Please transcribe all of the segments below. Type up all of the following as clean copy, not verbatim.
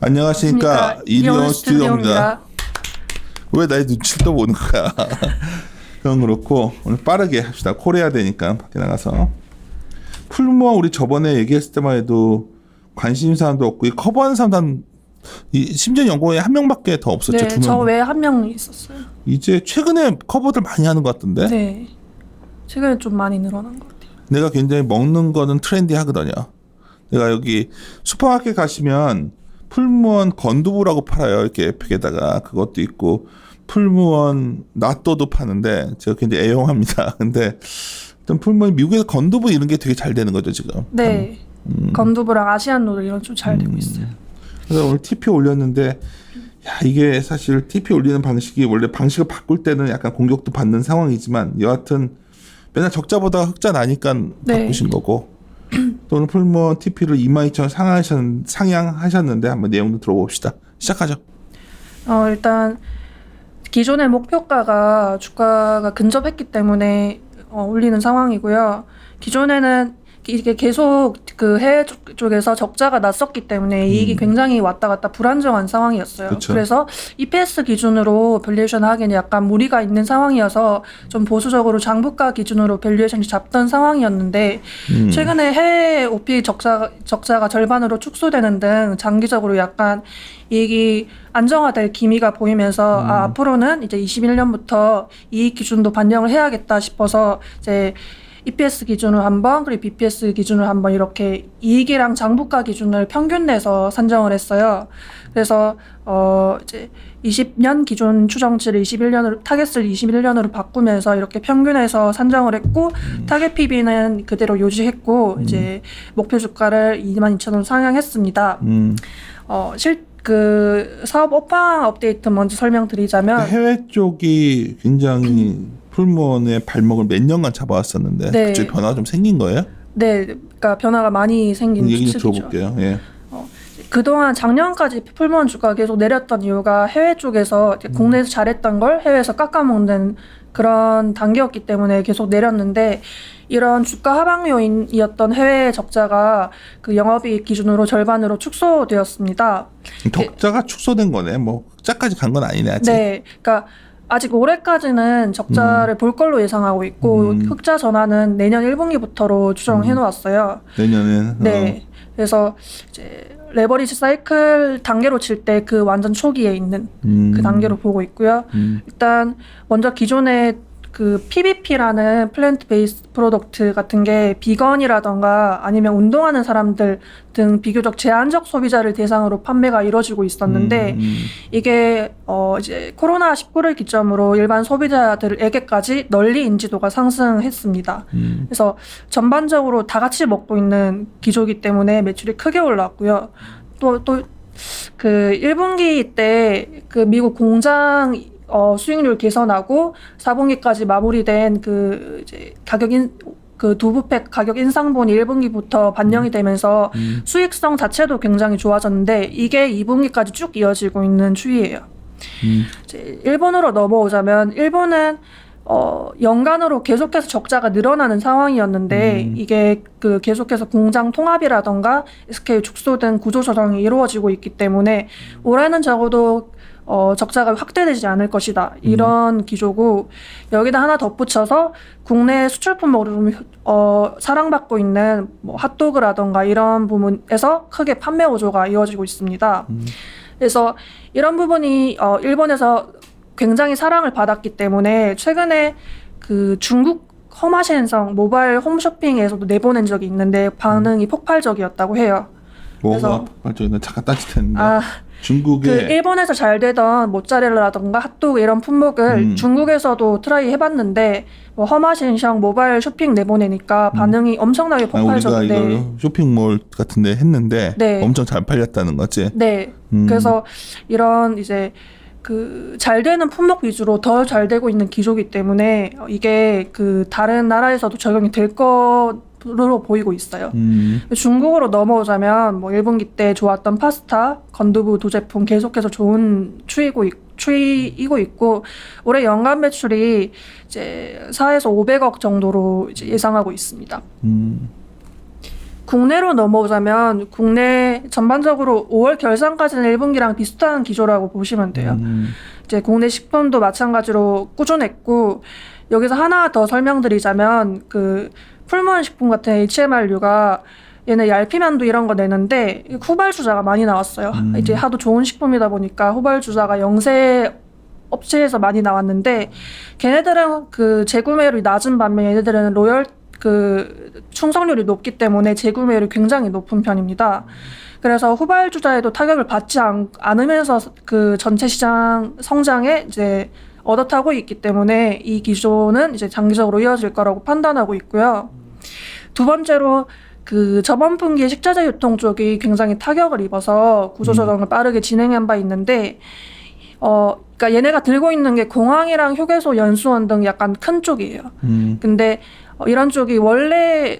안녕하십니까, 이리온 스튜디오입니다. 왜 나의 눈치를 또 보는 거야? 그건 그렇고 오늘 빠르게 합시다. 코레아 되니까 밖에 나가서. 풀무원 우리 저번에 얘기했을 때만 해도 관심 사람도 없고 커버하는 사람도 심지어 연구원에 한 명밖에 더 없었죠. 네, 저 외에 한 명 있었어요. 이제 최근에 커버들 많이 하는 것 같던데. 네, 최근에 좀 많이 늘어난 것 같아요. 내가 굉장히 먹는 거는 트렌디하거든요. 내가 여기 슈퍼마켓 가시면 풀무원 건두부라고 팔아요. 이렇게 팩에다가 그것도 있고 풀무원 나또도 파는데 제가 굉장히 애용합니다. 근데 일단 풀무원 미국에서 건두부 이런 게 되게 잘 되는 거죠 지금. 네, 건두부랑 아시안 노들 이런 좀 잘 되고 있어요. 그래서 오늘 TP 올렸는데 야 이게 사실 TP 올리는 방식이 원래 방식을 바꿀 때는 약간 공격도 받는 상황이지만 여하튼 맨날 적자보다 흑자 나니까 네. 바꾸신 거고. 또 오늘 풀무원 TP를 22,000원 상향하셨는데 한번 내용도 들어봅시다. 시작하죠. 일단 기존의 목표가가 주가가 근접했기 때문에 올리는 상황이고요. 기존에는 이게 계속 그 해외 쪽에서 적자가 났었기 때문에 이익이 굉장히 왔다 갔다 불안정한 상황이었어요. 그쵸. 그래서 EPS 기준으로 밸류에이션 하기에는 약간 무리가 있는 상황이어서 좀 보수적으로 장부가 기준으로 밸류에이션이 잡던 상황이었는데 최근에 해외 OP 적자가 절반으로 축소되는 등 장기적으로 약간 이익이 안정화될 기미가 보이면서 앞으로는 이제 21년부터 이익 기준도 반영을 해야겠다 싶어서 이제 EPS 기준으로 한번 그리고 BPS 기준으로 한번 이렇게 이익이랑 장부가 기준을 평균 내서 산정을 했어요. 그래서 이제 20년 기준 추정치를 21년으로 타겟을 21년으로 바꾸면서 이렇게 평균해서 산정을 했고 타겟 PB는 그대로 유지했고 이제 목표 주가를 22,000원 상향했습니다. 그 사업 업황 업데이트 먼저 설명드리자면 해외 쪽이 굉장히 풀무원의 발목을 몇 년간 잡아왔었는데 네. 그쪽에 변화가 좀 생긴 거예요? 네, 그러니까 변화가 많이 생긴 얘기 좀 추측이죠. 들어볼게요. 예. 그동안 작년까지 풀무원 주가가 계속 내렸던 이유가 해외 쪽에서 국내에서 잘했던 걸 해외에서 깎아먹는 그런 단계였기 때문에 계속 내렸는데 이런 주가 하방 요인이었던 해외 적자가 그 영업이익 기준으로 절반으로 축소되었습니다. 적자가 축소된 거네. 뭐 흑자까지 간 건 아니네 아직. 네, 그러니까 아직 올해까지는 적자를 볼 걸로 예상하고 있고 흑자 전환은 내년 1분기부터로 추정해 놓았어요. 내년엔. 네. 그래서 이제 레버리지 사이클 단계로 칠 때 그 완전 초기에 있는 그 단계로 보고 있고요. 일단 먼저 기존의 그 PBP라는 플랜트 베이스 프로덕트 같은 게 비건이라던가 아니면 운동하는 사람들 등 비교적 제한적 소비자를 대상으로 판매가 이루어지고 있었는데 이게 이제 코로나19를 기점으로 일반 소비자들에게까지 널리 인지도가 상승했습니다. 그래서 전반적으로 다 같이 먹고 있는 기조이기 때문에 매출이 크게 올랐고요. 또 그 1분기 때 그 미국 공장 수익률 개선하고 4분기까지 마무리된 그 이제 그 두부팩 가격 인상분이 1분기부터 반영이 되면서 수익성 자체도 굉장히 좋아졌는데 이게 2분기까지 쭉 이어지고 있는 추이예요. 이제 일본으로 넘어오자면 일본은 연간으로 계속해서 적자가 늘어나는 상황이었는데 이게 그 계속해서 공장 통합이라던가 SKU 축소 등 구조 조정이 이루어지고 있기 때문에 올해는 적어도 적자가 확대되지 않을 것이다. 이런 기조고 여기다 하나 덧붙여서 국내 수출 품목으로 좀 사랑받고 있는 뭐 핫도그라던가 이런 부분에서 크게 판매 호조가 이어지고 있습니다. 그래서 이런 부분이 일본에서 굉장히 사랑을 받았기 때문에 최근에 그 중국 허마셴성 모바일 홈쇼핑에서도 내보낸 적이 있는데 반응이 폭발적이었다고 해요. 뭐가 폭발적이나 잠깐 딴짓했는데 중국에 그 일본에서 잘 되던 모짜렐라라던가 핫도그 이런 품목을 중국에서도 트라이 해봤는데 뭐 허마셴성 모바일 쇼핑 내보내니까 반응이 엄청나게 폭발적인데 우리가 이걸 쇼핑몰 같은데 했는데 네. 엄청 잘 팔렸다는 거지. 네. 그래서 이런 이제 그 잘 되는 품목 위주로 더 잘 되고 있는 기조이기 때문에 이게 그 다른 나라에서도 적용이 될 것으로 보이고 있어요. 중국으로 넘어오자면 뭐 1분기 때 좋았던 파스타, 건두부 두 제품 계속해서 좋은 추이이고 있고 올해 연간 매출이 이제 4에서 500억 정도로 이제 예상하고 있습니다. 국내로 넘어오자면 국내 전반적으로 5월 결산까지는 1분기랑 비슷한 기조라고 보시면 돼요. 이제 국내 식품도 마찬가지로 꾸준했고 여기서 하나 더 설명드리자면 그 풀무원 식품 같은 HMR류가 얘네 얄피만두 이런 거 내는데 후발주자가 많이 나왔어요. 이제 하도 좋은 식품이다 보니까 후발주자가 영세 업체에서 많이 나왔는데 걔네들은 그 재구매율이 낮은 반면 얘네들은 로열 그 충성률이 높기 때문에 재구매율이 굉장히 높은 편입니다. 그래서 후발주자에도 타격을 받지 않으면서 그 전체 시장 성장에 이제 얻어타고 있기 때문에 이 기조는 이제 장기적으로 이어질 거라고 판단하고 있고요. 두 번째로 그 저번 분기에 식자재 유통 쪽이 굉장히 타격을 입어서 구조조정을 빠르게 진행한 바 있는데 그러니까 얘네가 들고 있는 게 공항이랑 휴게소, 연수원 등 약간 큰 쪽이에요. 근데 이런 쪽이 원래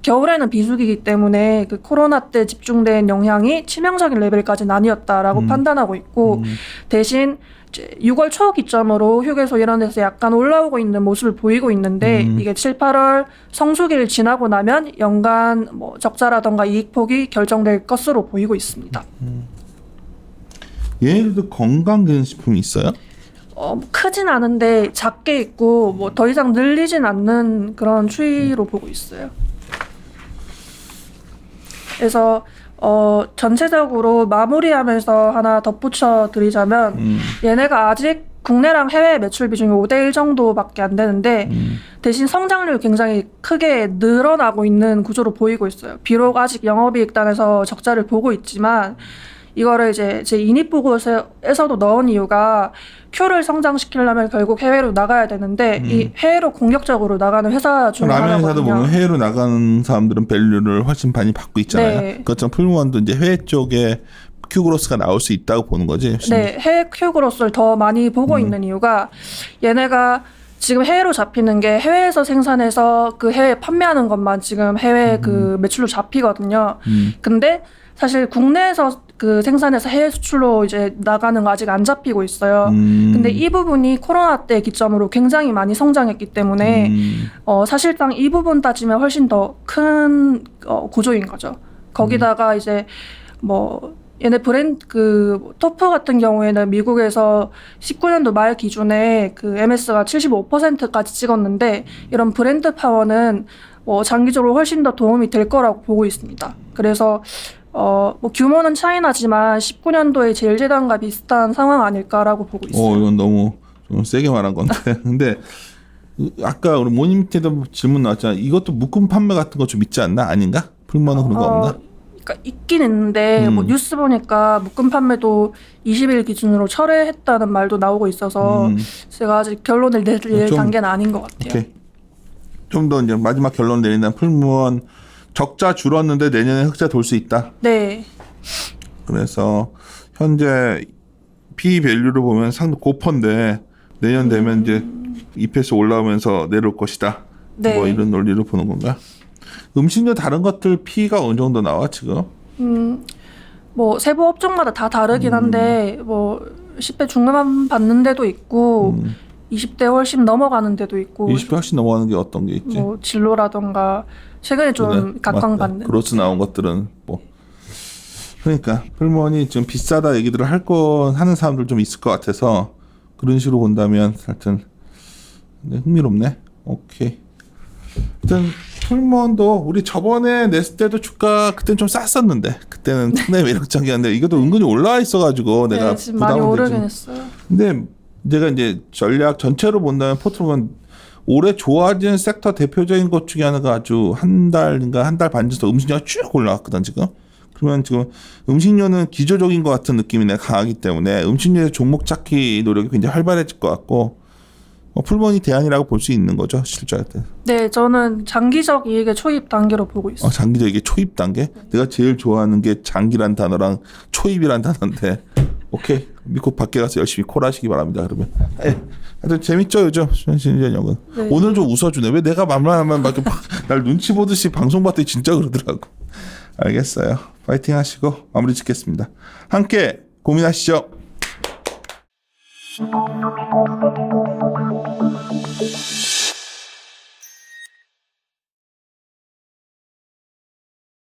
겨울에는 비수기이기 때문에 그 코로나 때 집중된 영향이 치명적인 레벨까지는 아니었다라고 판단하고 있고 대신 이제 6월 초 기점으로 휴게소 이런 데서 약간 올라오고 있는 모습을 보이고 있는데 이게 7, 8월 성수기를 지나고 나면 연간 뭐 적자라던가 이익폭이 결정될 것으로 보이고 있습니다. 얘네들도 건강기능식품이 있어요? 크진 않은데 작게 있고 뭐 더 이상 늘리진 않는 그런 추이로 보고 있어요. 그래서 전체적으로 마무리하면서 하나 덧붙여 드리자면 얘네가 아직 국내랑 해외 매출 비중이 5대1 정도밖에 안 되는데 대신 성장률이 굉장히 크게 늘어나고 있는 구조로 보이고 있어요. 비록 아직 영업이익단에서 적자를 보고 있지만 이거를 이제 제 인입보고서에서도 넣은 이유가 Q를 성장시키려면 결국 해외로 나가야 되는데 이 해외로 공격적으로 나가는 회사 중에 라면 하나거든요. 회사도 보면 해외로 나가는 사람들은 밸류를 훨씬 많이 받고 있잖아요. 네. 그것처럼 풀무원도 이제 해외 쪽에 큐그로스가 나올 수 있다고 보는 거지. 네, 해외 Q그로스를 더 많이 보고 있는 이유가 얘네가 지금 해외로 잡히는 게 해외에서 생산해서 그 해외에 판매하는 것만 지금 해외 그 매출로 잡히거든요. 근데 사실 국내에서 그 생산해서 해외 수출로 이제 나가는 거 아직 안 잡히고 있어요. 근데 이 부분이 코로나 때 기점으로 굉장히 많이 성장했기 때문에 사실상 이 부분 따지면 훨씬 더 큰 구조인 거죠. 거기다가 이제 뭐 얘네 브랜드 그 토프 같은 경우에는 미국에서 19년도 말 기준에 그 MS가 75%까지 찍었는데 이런 브랜드 파워는 장기적으로 훨씬 더 도움이 될 거라고 보고 있습니다. 그래서 뭐 규모는 차이나지만 19년도에 제일제당과 비슷한 상황 아닐까라고 보고 있어요. 이건 너무 좀 세게 말한 건데. 근데 아까 우리 모님 때도 질문 나왔잖아. 이것도 묶음 판매 같은 거 좀 있지 않나? 아닌가? 풀무원은 그런 거 없나? 그러니까 있긴 있는데 뭐 뉴스 보니까 묶음 판매도 20일 기준으로 철회했다는 말도 나오고 있어서 제가 아직 결론을 내릴 단계는 아닌 것 같아요. 오케이. 좀 더 이제 마지막 결론 내린다면 풀무원 적자 줄었는데 내년에 흑자 돌 수 있다. 네. 그래서 현재 P 밸류를 보면 상당히 고펀데 내년 되면 이제 EPS 올라오면서 내려올 것이다. 네. 뭐 이런 논리를 보는 건가? 음식료 다른 것들 P가 어느 정도 나와 지금? 뭐 세부 업종마다 다 다르긴 한데 뭐 10배 중반 받는 데도 있고 20대 훨씬 넘어가는 데도 있고 20배 훨씬 넘어가는 게 어떤 게 있지? 뭐 진로라던가 최근에 좀 그래, 각광받는 그로스 나온 것들은 뭐 그러니까 풀무원이 좀 비싸다 얘기들을 하는 사람들 좀 있을 것 같아서 그런 식으로 본다면 하여튼 흥미롭네. 오케이. 하여튼 풀무원도 우리 저번에 냈을 때도 주가 그때는 좀 쌌었는데 그때는 상당히 매력적이었는데 이것도 은근히 올라와 있어가지고 내가 지금 많이 부담을 오르긴 좀- 했어요. 근데 내가 이제 전략 전체로 본다면 포트fol리오는 올해 좋아진 섹터 대표적인 것 중에 하나가 아주 한 달 반 전부터 음식료가 쭉 올라왔거든 지금. 그러면 지금 음식료는 기조적인 것 같은 느낌이 내가 강하기 때문에 음식료의 종목 찾기 노력이 굉장히 활발해질 것 같고 풀무원이 대안이라고 볼 수 있는 거죠 실제 때. 네, 저는 장기적 이익의 초입 단계로 보고 있어요. 장기적 이게 초입 단계? 내가 제일 좋아하는 게 장기란 단어랑 초입이란 단어인데 오케이 믿고 밖에 가서 열심히 콜하시기 바랍니다. 그러면 하여튼 재밌죠 요즘 신전형은. 네. 오늘 좀 웃어주네. 왜 내가 말만 하면 막 이렇게 날 눈치 보듯이 방송 봤더니 진짜 그러더라고. 알겠어요. 파이팅 하시고 마무리 짓겠습니다. 함께 고민하시죠.